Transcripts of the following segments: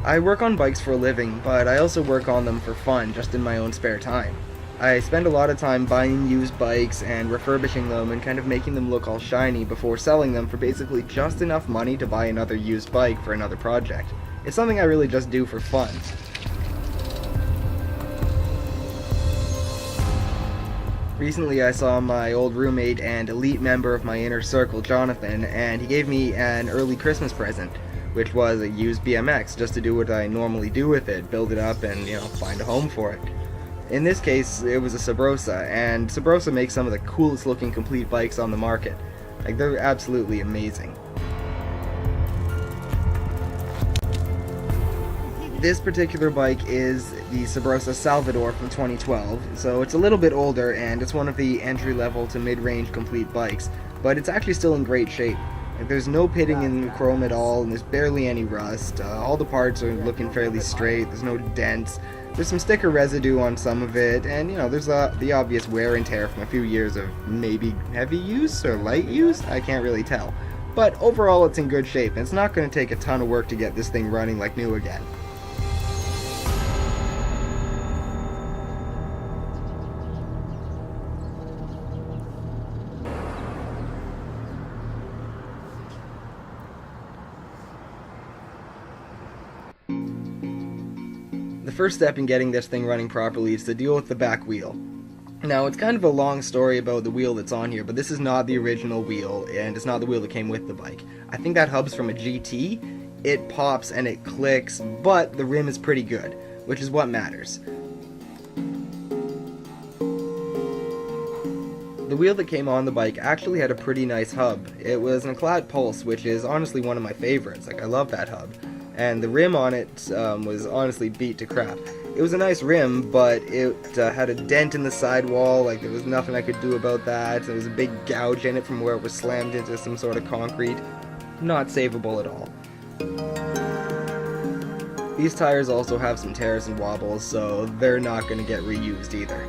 I work on bikes for a living, but I also work on them for fun, just in my own spare time. I spend a lot of time buying used bikes and refurbishing them and kind of making them look all shiny before selling them for basically just enough money to buy another used bike for another project. It's something I really just do for fun. Recently I saw my old roommate and elite member of my inner circle, Jonathan, and he gave me an early Christmas present, which was a used BMX, just to do what I normally do with it, build it up and, find a home for it. In this case, it was a Subrosa, and Subrosa makes some of the coolest looking complete bikes on the market. Like, they're absolutely amazing. This particular bike is the Subrosa Salvador from 2012, so it's a little bit older and it's one of the entry-level to mid-range complete bikes, but it's actually still in great shape. Like, there's no pitting in the chrome at all, and there's barely any rust. All the parts are looking fairly straight, there's no dents. There's some sticker residue on some of it, and there's the obvious wear and tear from a few years of maybe heavy use or light use, I can't really tell. But overall it's in good shape, and it's not going to take a ton of work to get this thing running like new again. The first step in getting this thing running properly is to deal with the back wheel. Now, it's kind of a long story about the wheel that's on here, but this is not the original wheel, and it's not the wheel that came with the bike. I think that hub's from a GT. It pops and it clicks, but the rim is pretty good, which is what matters. The wheel that came on the bike actually had a pretty nice hub. It was an Clad Pulse, which is honestly one of my favorites. Like, I love that hub. And the rim on it was honestly beat to crap. It was a nice rim, but it had a dent in the sidewall. Like, there was nothing I could do about that. There was a big gouge in it from where it was slammed into some sort of concrete. Not savable at all. These tires also have some tears and wobbles, so they're not going to get reused either.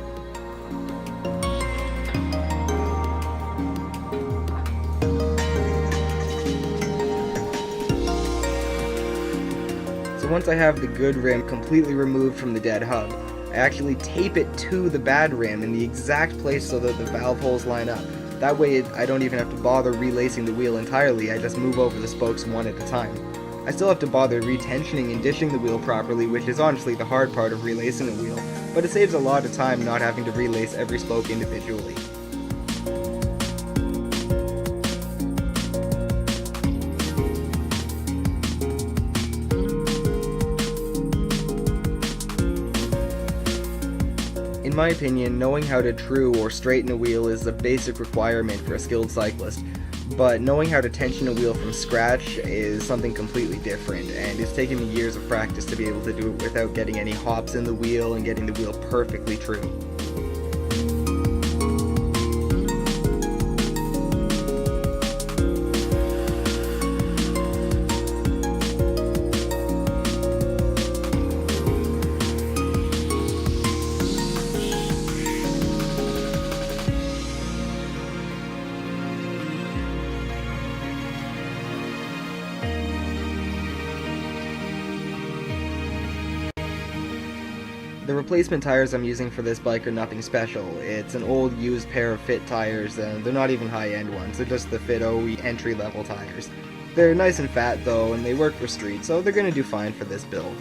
Once I have the good rim completely removed from the dead hub, I actually tape it to the bad rim in the exact place so that the valve holes line up. That way I don't even have to bother relacing the wheel entirely, I just move over the spokes one at a time. I still have to bother retensioning and dishing the wheel properly, which is honestly the hard part of relacing a wheel, but it saves a lot of time not having to relace every spoke individually. In my opinion, knowing how to true or straighten a wheel is a basic requirement for a skilled cyclist, but knowing how to tension a wheel from scratch is something completely different, and it's taken me years of practice to be able to do it without getting any hops in the wheel and getting the wheel perfectly true. The replacement tires I'm using for this bike are nothing special. It's an old used pair of Fit tires, and they're not even high-end ones, they're just the Fit OE entry-level tires. They're nice and fat though, and they work for street, so they're gonna do fine for this build.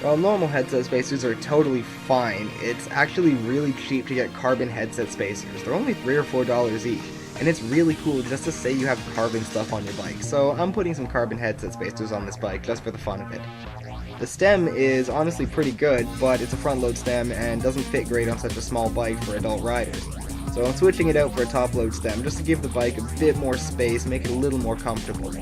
While normal headset spacers are totally fine, it's actually really cheap to get carbon headset spacers. They're only $3 or $4 each, and it's really cool just to say you have carbon stuff on your bike, so I'm putting some carbon headset spacers on this bike just for the fun of it. The stem is honestly pretty good, but it's a front load stem and doesn't fit great on such a small bike for adult riders. So I'm switching it out for a top load stem just to give the bike a bit more space, make it a little more comfortable.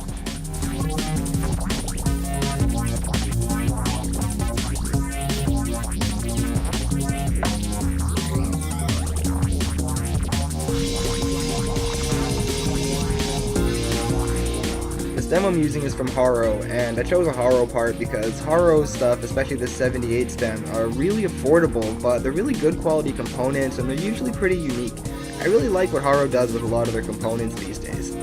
The stem I'm using is from Haro, and I chose a Haro part because Haro stuff, especially the 78 stem, are really affordable, but they're really good quality components and they're usually pretty unique. I really like what Haro does with a lot of their components these days.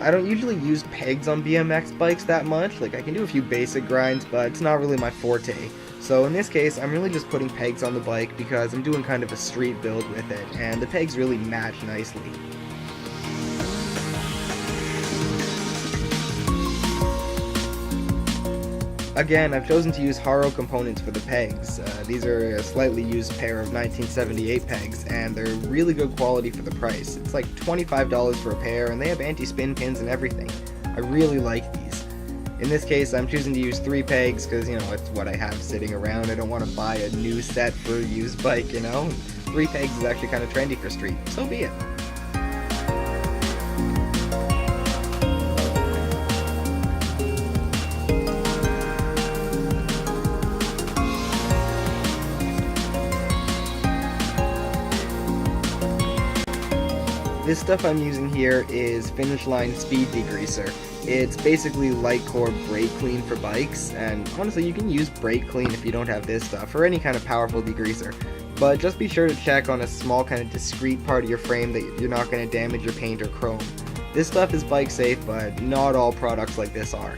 I don't usually use pegs on BMX bikes that much. Like, I can do a few basic grinds, but it's not really my forte. So in this case, I'm really just putting pegs on the bike because I'm doing kind of a street build with it, and the pegs really match nicely. Again, I've chosen to use Haro components for the pegs. These are a slightly used pair of 1978 pegs, and they're really good quality for the price. It's like $25 for a pair, and they have anti-spin pins and everything. I really like these. In this case, I'm choosing to use 3 pegs because, it's what I have sitting around. I don't want to buy a new set for a used bike, 3 pegs is actually kind of trendy for street. So be it. This stuff I'm using here is Finish Line Speed Degreaser. It's basically light core brake clean for bikes, and honestly you can use brake clean if you don't have this stuff, or any kind of powerful degreaser. But just be sure to check on a small kind of discrete part of your frame that you're not going to damage your paint or chrome. This stuff is bike safe, but not all products like this are.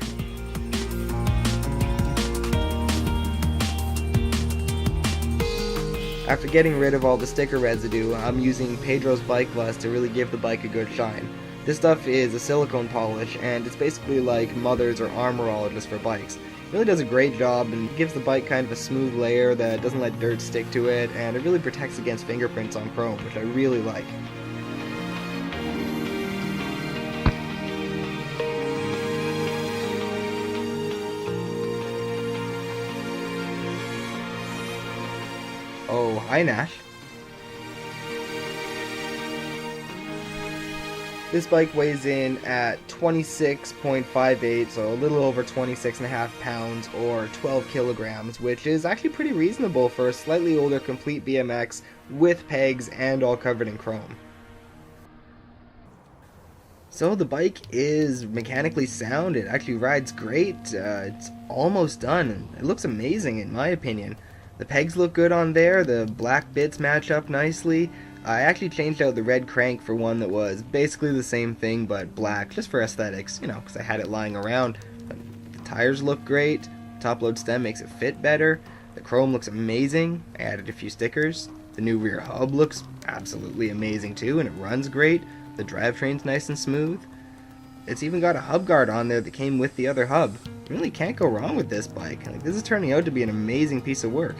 After getting rid of all the sticker residue, I'm using Pedro's Bike Plus to really give the bike a good shine. This stuff is a silicone polish, and it's basically like Mother's or Armor All just for bikes. It really does a great job and gives the bike kind of a smooth layer that doesn't let dirt stick to it, and it really protects against fingerprints on chrome, which I really like. Oh, hi Nash. This bike weighs in at 26.58, so a little over 26.5 pounds or 12 kilograms, which is actually pretty reasonable for a slightly older complete BMX with pegs and all covered in chrome. So the bike is mechanically sound, it actually rides great, it's almost done, it looks amazing in my opinion. The pegs look good on there, the black bits match up nicely. I actually changed out the red crank for one that was basically the same thing but black, just for aesthetics, because I had it lying around. But the tires look great, top load stem makes it fit better, the chrome looks amazing, I added a few stickers, the new rear hub looks absolutely amazing too, and it runs great, the drivetrain's nice and smooth. It's even got a hub guard on there that came with the other hub. You really can't go wrong with this bike. This is turning out to be an amazing piece of work.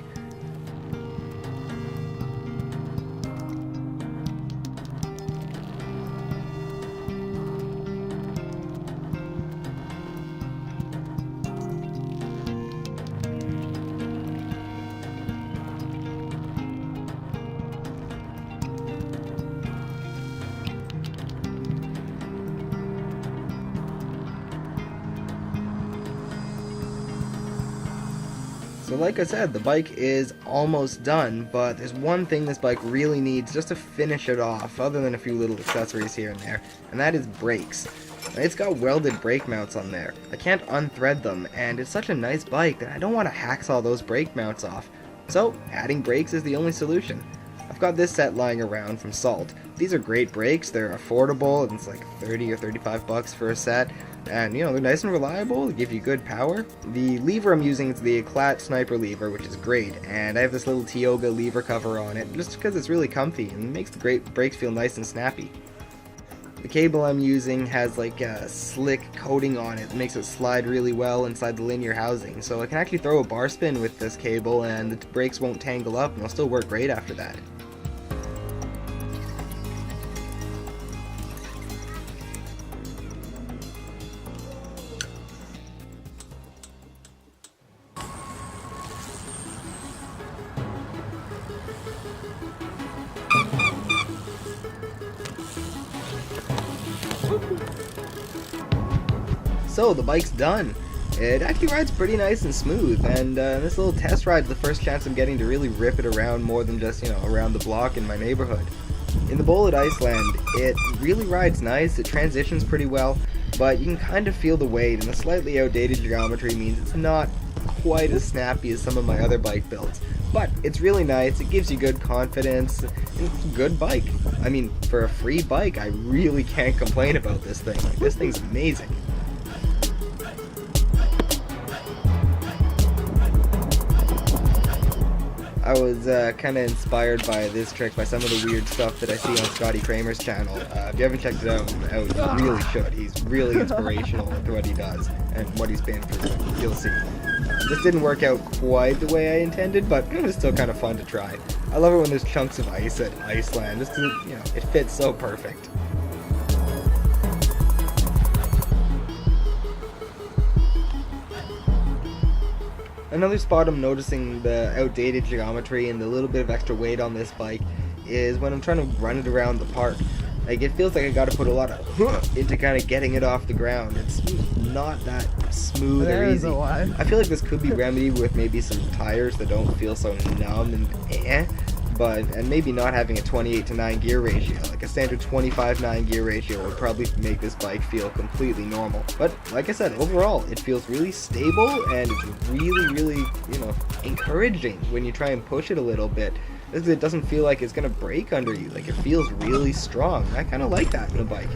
So like I said, the bike is almost done, but there's one thing this bike really needs just to finish it off, other than a few little accessories here and there, and that is brakes. It's got welded brake mounts on there. I can't unthread them, and it's such a nice bike that I don't want to hacksaw those brake mounts off. So, adding brakes is the only solution. I've got this set lying around from Salt. These are great brakes, they're affordable, and it's like 30 or 35 bucks for a set. And they're nice and reliable, they give you good power. The lever I'm using is the Eclat Sniper lever, which is great, and I have this little Tioga lever cover on it, just because it's really comfy and makes the brakes feel nice and snappy. The cable I'm using has like a slick coating on it that makes it slide really well inside the linear housing, so I can actually throw a bar spin with this cable and the brakes won't tangle up and they'll still work great after that. So the bike's done. It actually rides pretty nice and smooth, and this little test ride's the first chance I'm getting to really rip it around more than just, around the block in my neighborhood. In the bowl at Iceland, it really rides nice, it transitions pretty well, but you can kind of feel the weight, and the slightly outdated geometry means it's not quite as snappy as some of my other bike builds. But it's really nice, it gives you good confidence, and it's a good bike. I mean, for a free bike, I really can't complain about this thing. Like, this thing's amazing. I was kind of inspired by this trick by some of the weird stuff that I see on Scotty Kramer's channel. If you haven't checked it out, you really should. He's really inspirational with what he does and what he's been through. You'll see. This didn't work out quite the way I intended, but it was still kind of fun to try. I love it when there's chunks of ice at Iceland, just 'cause it fits so perfect. Another spot I'm noticing the outdated geometry and the little bit of extra weight on this bike is when I'm trying to run it around the park. Like, it feels like I gotta put a lot of into kind of getting it off the ground. It's not that smooth or easy. I feel like this could be remedied with maybe some tires that don't feel so numb and maybe not having a 28:9 gear ratio. Like a standard 25:9 gear ratio would probably make this bike feel completely normal. But like I said, overall, it feels really stable, and it's really, encouraging when you try and push it a little bit. It doesn't feel like it's gonna break under you. Like, it feels really strong. I kind of like that in a bike.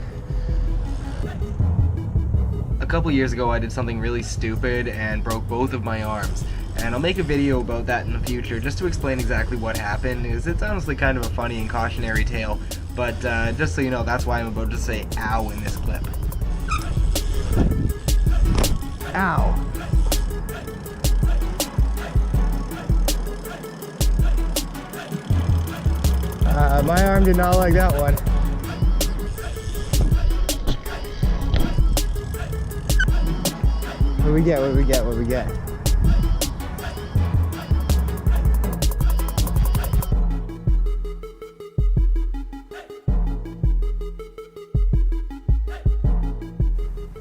A couple years ago, I did something really stupid and broke both of my arms. And I'll make a video about that in the future just to explain exactly what happened, because it's honestly kind of a funny and cautionary tale. But just so you know, that's why I'm about to say ow in this clip. Ow. My arm did not like that one. What do we get? What do we get? What do we get?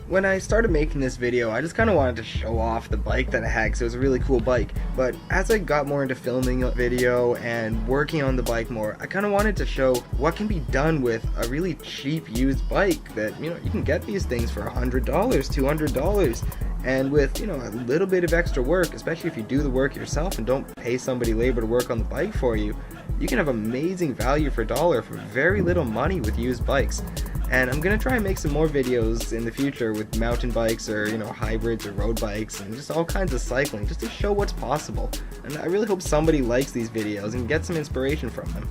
When I started making this video, I just kind of wanted to show off the bike that I had, because it was a really cool bike. But as I got more into filming a video and working on the bike more, I kind of wanted to show what can be done with a really cheap used bike that, you can get these things for $100, $200. And with, a little bit of extra work, especially if you do the work yourself and don't pay somebody labor to work on the bike for you, you can have amazing value for dollar for very little money with used bikes. And I'm going to try and make some more videos in the future with mountain bikes or, hybrids or road bikes and just all kinds of cycling, just to show what's possible. And I really hope somebody likes these videos and gets some inspiration from them.